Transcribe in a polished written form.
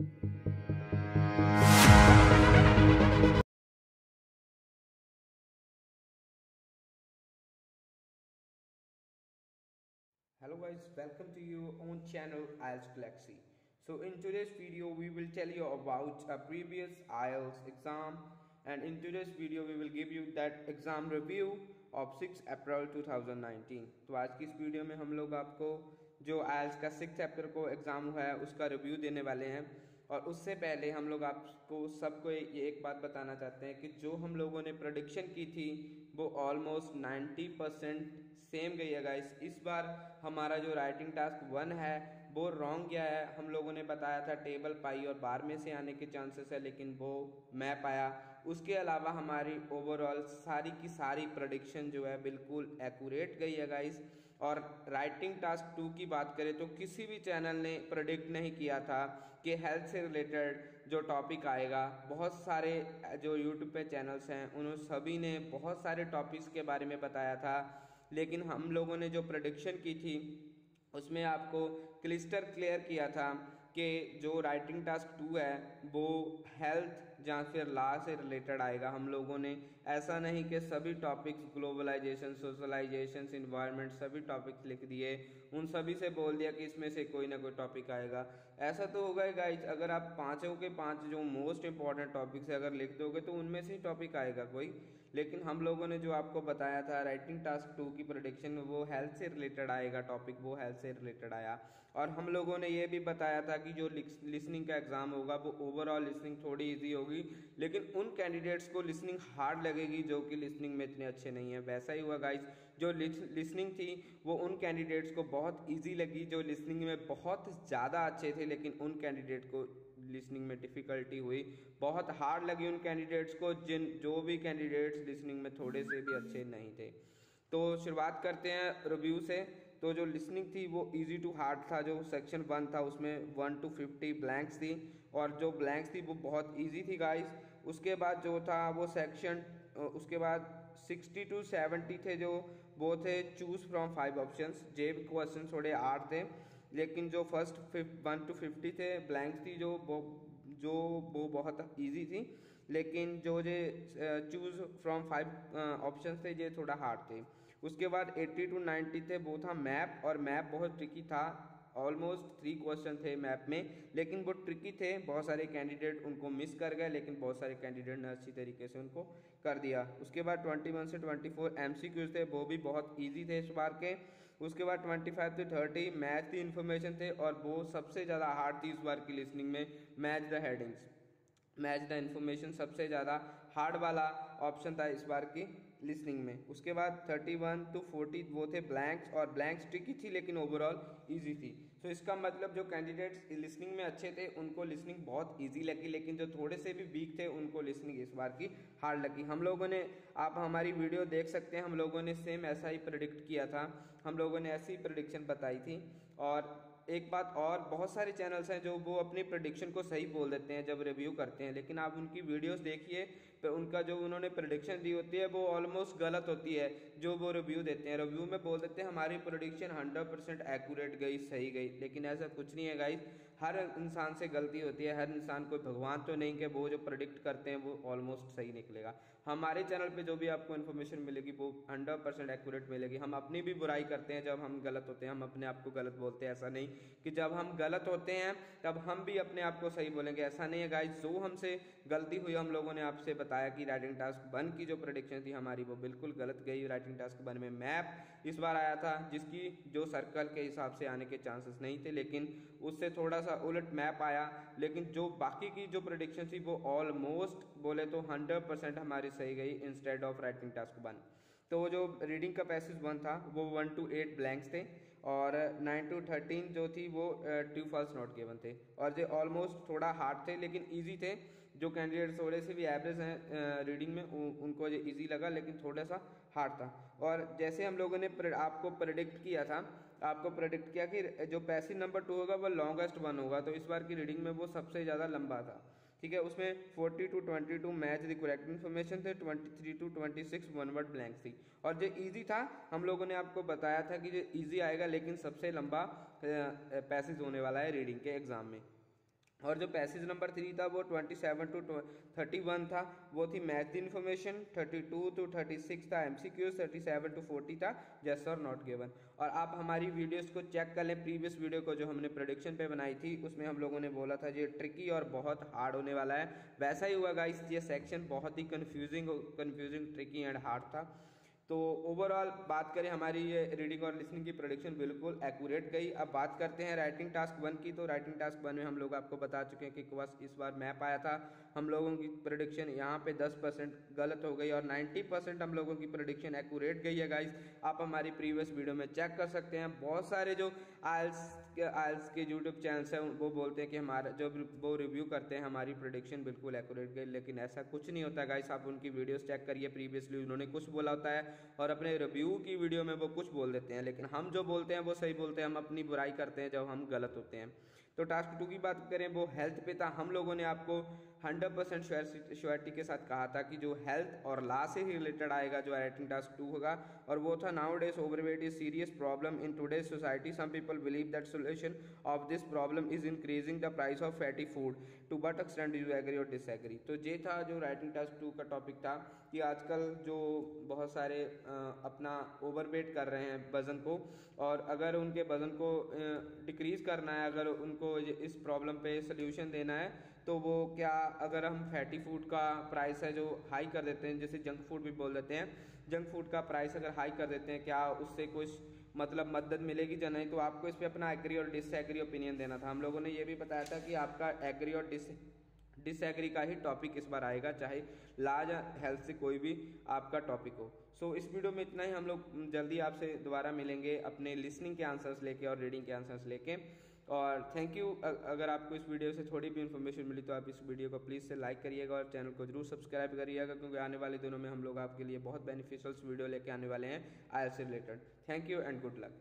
Hello guys, welcome to your own channel IELTS Galaxy. So in today's video we will tell you about a previous IELTS exam, and in today's video we will give you that exam review of 6 April 2019. तो आज की इस video में हम लोग आपको जो IELTS का 6 चैप्टर को एग्ज़ाम हुआ है उसका रिव्यू देने वाले हैं। और उससे पहले हम लोग आपको सबको ये एक बात बताना चाहते हैं कि जो हम लोगों ने प्रेडिक्शन की थी वो ऑलमोस्ट 90% सेम गई है गाइस। इस बार हमारा जो राइटिंग टास्क 1 है वो रॉन्ग गया है। हम लोगों ने बताया था टेबल पाई और बार में से आने के चांसेस है, लेकिन वो मैप आया। उसके अलावा हमारी ओवरऑल सारी की सारी प्रेडिक्शन जो है बिल्कुल एक्यूरेट गई है गाइस। और राइटिंग टास्क 2 की बात करें तो किसी भी चैनल ने प्रेडिक्ट नहीं किया था कि हेल्थ से रिलेटेड जो टॉपिक आएगा। बहुत सारे जो यूट्यूब पे चैनल्स हैं उन्होंने सभी ने बहुत सारे टॉपिक्स के बारे में बताया था, लेकिन हम लोगों ने जो प्रेडिक्शन की थी उसमें आपको क्लिस्टर क्लियर किया था कि जो राइटिंग टास्क 2 है वो हेल्थ या फिर लॉ से रिलेटेड आएगा। हम लोगों ने ऐसा नहीं कि सभी टॉपिक्स ग्लोबलाइजेशन, सोशलाइजेशन, इन्वायरमेंट सभी टॉपिक्स लिख दिए, उन सभी से बोल दिया कि इसमें से कोई ना कोई टॉपिक आएगा। ऐसा तो होगा ही गाइज, अगर आप पाँचों के पाँच जो मोस्ट इंपॉर्टेंट टॉपिक्स है अगर लिख दोगे तो उनमें से ही टॉपिक आएगा कोई। लेकिन हम लोगों ने जो आपको बताया था राइटिंग टास्क 2 की प्रेडिक्शन वो हेल्थ से रिलेटेड आएगा टॉपिक, वो हेल्थ से रिलेटेड आया। और हम लोगों ने ये भी बताया था कि जो लिसनिंग का एग्जाम होगा वो ओवरऑल लिसनिंग थोड़ी इजी होगी, लेकिन उन कैंडिडेट्स को लिसनिंग हार्ड लगेगी जो कि लिसनिंग में इतने अच्छे नहीं है। वैसा ही हुआ गाइज, जो लिसनिंग थी वो उन कैंडिडेट्स को बहुत ईजी लगी जो लिसनिंग में बहुत ज़्यादा अच्छे थे, लेकिन उन कैंडिडेट को लिसनिंग में डिफ़िकल्टी हुई, बहुत हार्ड लगी उन कैंडिडेट्स को जो भी कैंडिडेट्स लिसनिंग में थोड़े से भी अच्छे नहीं थे। तो शुरुआत करते हैं रिव्यू से। तो जो लिसनिंग थी वो इजी टू हार्ड था। जो सेक्शन 1 था उसमें 1 to 50 ब्लैंक्स थी, और जो ब्लैंक्स थी वो बहुत इजी थी गाइस। उसके बाद जो था वो सेक्शन उसके बाद 60 to 70 थे जो वो थे choose from 5 options. J question थोड़े हार्ड थे, लेकिन जो फर्स्ट 1 to 50 थे ब्लैंक्स थी जो वो बहुत इजी थी। लेकिन जो चूज़ फ्रॉम 5 ऑप्शंस थे ये थोड़ा हार्ड थे। उसके बाद 80 to 90 थे, वो था मैप, और मैप बहुत ट्रिकी था। ऑलमोस्ट 3 क्वेश्चन थे मैप में, लेकिन वो ट्रिकी थे। बहुत सारे कैंडिडेट उनको मिस कर गए, लेकिन बहुत सारे कैंडिडेट ने अच्छी तरीके से उनको कर दिया। उसके बाद 21 से 24 MCQs थे, वो भी बहुत ईजी थे इस बार के। उसके बाद 25 से 30 मैच दी इन्फॉर्मेशन थे, और वो सबसे ज़्यादा हार्ड थी इस बार की लिसनिंग में, match the headings. Match the information सबसे ज़्यादा हार्ड वाला ऑप्शन था इस बार की लिसनिंग में। उसके बाद 31 to 40 वो थे ब्लैंक्स, और ब्लैंक्स ट्रिकी थी लेकिन ओवरऑल इजी थी। तो इसका मतलब जो कैंडिडेट्स लिसनिंग में अच्छे थे उनको लिसनिंग बहुत इजी लगी, लेकिन जो थोड़े से भी वीक थे उनको लिसनिंग इस बार की हार्ड लगी। हम लोगों ने, आप हमारी वीडियो देख सकते हैं, हम लोगों ने सेम ऐसा ही प्रेडिक्ट किया था, हम लोगों ने ऐसी प्रेडिक्शन बताई थी। और एक बात और, बहुत सारे चैनल्स हैं जो वो अपनी प्रेडिक्शन को सही बोल देते हैं जब रिव्यू करते हैं, लेकिन आप उनकी वीडियोस देखिए तो उनका जो उन्होंने प्रेडिक्शन दी होती है वो ऑलमोस्ट गलत होती है। जो वो रिव्यू देते हैं, रिव्यू में बोल देते हैं हमारी प्रेडिक्शन 100% एक्यूरेट गई, सही गई, लेकिन ऐसा कुछ नहीं है गाइस। हर इंसान से गलती होती है, हर इंसान कोई भगवान तो नहीं कि वो जो प्रेडिक्ट करते हैं वो ऑलमोस्ट सही निकलेगा। हमारे चैनल पे जो भी आपको इन्फॉर्मेशन मिलेगी वो 100% एक्यूरेट मिलेगी। हम अपनी भी बुराई करते हैं जब हम गलत होते हैं, हम अपने आप को गलत बोलते हैं। ऐसा नहीं कि जब हम गलत होते हैं तब हम भी अपने आप को सही बोलेंगे, ऐसा नहीं है गाइस। जो हमसे गलती हुई, हम लोगों ने आपसे बताया कि राइटिंग टास्क 1 की जो प्रेडिक्शन थी हमारी वो बिल्कुल गलत गई। राइटिंग टास्क 1 में मैप इस बार आया था जिसकी जो सर्कल के हिसाब से आने के चांसेस नहीं थे, लेकिन उससे थोड़ा सा उलट मैप आया। लेकिन जो बाकी की जो प्रेडिक्शन थी वो ऑलमोस्ट बोले तो 100% हमारी सही गई इंस्टेड ऑफ राइटिंग टास्क 1। तो जो रीडिंग का पैसेज 1 था वो 1 to 8 ब्लैंक्स थे, और 9 to 13 जो थी वो ट्रू फॉल्स नॉट गिवन थे। और जो ऑलमोस्ट थोड़ा हार्ड थे लेकिन इजी थे। जो कैंडिडेट थोड़े से भी एवरेज हैं रीडिंग में उनको ये इजी लगा, लेकिन थोड़ा सा हार्ड था। और जैसे हम लोगों ने आपको प्रेडिक्ट किया था, आपको प्रेडिक्ट किया कि जो पैसेज नंबर 2 होगा वो लॉन्गेस्ट 1 होगा, तो इस बार की रीडिंग में वो सबसे ज़्यादा लंबा था। ठीक है, उसमें 40 to 22 match the correct information थे, 23 to 26 वन वर्ड ब्लैंक थी। और जो इजी था हम लोगों ने आपको बताया था कि जो इजी आएगा, लेकिन सबसे लंबा पैसेज होने वाला है रीडिंग के एग्जाम में। और जो पैसेज नंबर 3 था वो 27 to 31 था, वो थी मैच द इन्फॉर्मेशन। 32 to 36 था MCQs, 37 to 40 था यस और नॉट गिवन। और आप हमारी वीडियोस को चेक कर लें, प्रीवियस वीडियो को जो हमने प्रेडिक्शन पे बनाई थी उसमें हम लोगों ने बोला था ये ट्रिकी और बहुत हार्ड होने वाला है, वैसा ही हुआ गाइस। ये सेक्शन बहुत ही कन्फ्यूजिंग ट्रिकी एंड हार्ड था। तो ओवरऑल बात करें हमारी ये रीडिंग और लिसनिंग की प्रेडिक्शन बिल्कुल एक्यूरेट गई। अब बात करते हैं राइटिंग टास्क 1 की। तो राइटिंग टास्क 1 में हम लोग आपको बता चुके हैं कि बस इस बार मैप आया था, हम लोगों की प्रेडिक्शन यहाँ पे 10% गलत हो गई और 90% हम लोगों की प्रेडिक्शन एक्यूरेट गई है गाइस। आप हमारी प्रीवियस वीडियो में चेक कर सकते हैं। बहुत सारे जो आइल्स के यूट्यूब चैनल्स हैं वो बोलते हैं कि हमारा जो वो रिव्यू करते हैं हमारी प्रेडिक्शन बिल्कुल एक्यूरेट गई, लेकिन ऐसा कुछ नहीं होता गाइस। आप उनकी वीडियोस चेक करिए, प्रीवियसली उन्होंने कुछ बोला होता है और अपने रिव्यू की वीडियो में वो कुछ बोल देते हैं, लेकिन हम जो बोलते हैं वो सही बोलते हैं। हम अपनी बुराई करते हैं जब हम गलत होते हैं। तो टास्क 2 की बात करें, वो हेल्थ पे था। हम लोगों ने आपको 100% श्योरिटी के साथ कहा था कि जो हेल्थ और लॉ से ही रिलेटेड आएगा जो राइटिंग टास्क 2 होगा, और वो था now days overweight is serious problem in today's society, some people believe that solution of this problem is increasing the price of fatty food, to what extent you agree or disagree. तो ये था जो writing task 2 का topic था कि आजकल जो बहुत सारे अपना ओवरवेट कर रहे हैं वजन को, और अगर उनके वजन को डिक्रीज करना है, अगर उनको इस प्रॉब्लम पे सोल्यूशन देना है, तो वो क्या, अगर हम फैटी फूड का प्राइस है जो हाई कर देते हैं, जैसे जंक फूड भी बोल देते हैं, जंक फूड का प्राइस अगर हाई कर देते हैं, क्या उससे कुछ मतलब मदद मिलेगी या नहीं। तो आपको इस पर अपना एग्री और डिसएग्री ओपिनियन देना था। हम लोगों ने ये भी बताया था कि आपका एग्री और डिसएग्री का ही टॉपिक इस बार आएगा, चाहे लॉ या हेल्थ से कोई भी आपका टॉपिक हो। सो इस वीडियो में इतना ही। हम लोग जल्दी आपसे दोबारा मिलेंगे अपने लिसनिंग के आंसर्स लेके और रीडिंग के आंसर्स लेके। और थैंक यू। अगर आपको इस वीडियो से थोड़ी भी इन्फॉर्मेशन मिली तो आप इस वीडियो को प्लीज़ से लाइक करिएगा और चैनल को जरूर सब्सक्राइब करिएगा, क्योंकि आने वाले दिनों में हम लोग आपके लिए बहुत बेनिफिशियल वीडियो लेके आने वाले हैं IELTS से related. Thank you and good luck.